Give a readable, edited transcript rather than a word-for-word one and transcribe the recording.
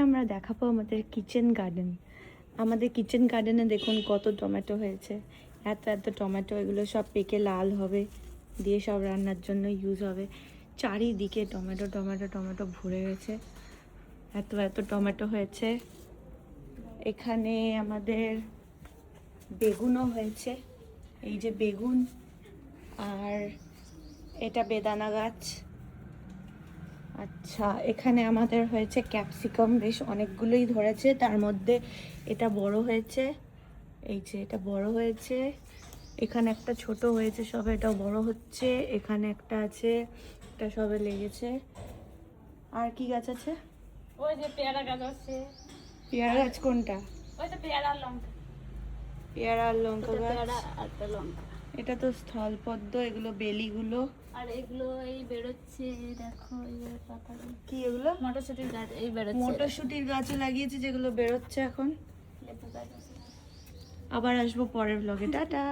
আমরা দেখাবো আমাদের কিচেন গার্ডেন। আমাদের কিচেন গার্ডেনে দেখুন কত টমেটো হয়েছে, এত এত টমেটো। এগুলো সব পেকে লাল হবে, দিয়ে সব রান্নার জন্য ইউজ হবে। চারিদিকে টমেটো টমেটো টমেটো ভরে গেছে, এত এত টমেটো হয়েছে। এখানে আমাদের বেগুনও হয়েছে, এই যে বেগুন, আর এটা বেদানা গাছ। আচ্ছা, এখানে আমাদের হয়েছে ক্যাপসিকাম, বেশ অনেকগুলোই ধরেছে, তার মধ্যে এটা বড় হয়েছে, এই যে এটা বড় হয়েছে। এখানে একটা ছোট হয়েছে সবে, এটাও বড় হচ্ছে। এখানে একটা আছে, এটা সবে লেগেছে। আর কি গাছ আছে? ওই যে পেয়ারা গাছ আছে। পেয়ারা গাছ কোনটা? ওই তো পেয়ারা আর লঙ্কা। পেয়ারা আর লঙ্কা গাছ। পেয়ারা আর লঙ্কা। এটা তো স্থলপদ্ম, এগুলো বেলিগুলো। আর এগুলো এই বেরোচ্ছে, দেখো এই পাতাগুলো। কি এগুলো? মটরশুটির গাছ এই বেরোচ্ছে। মটরশুটির গাছও লাগিয়েছে, যেগুলো বেরোচ্ছে এখন। লেবু গাছ আছে। আবার আসবো পরের ব্লগে, টাটা।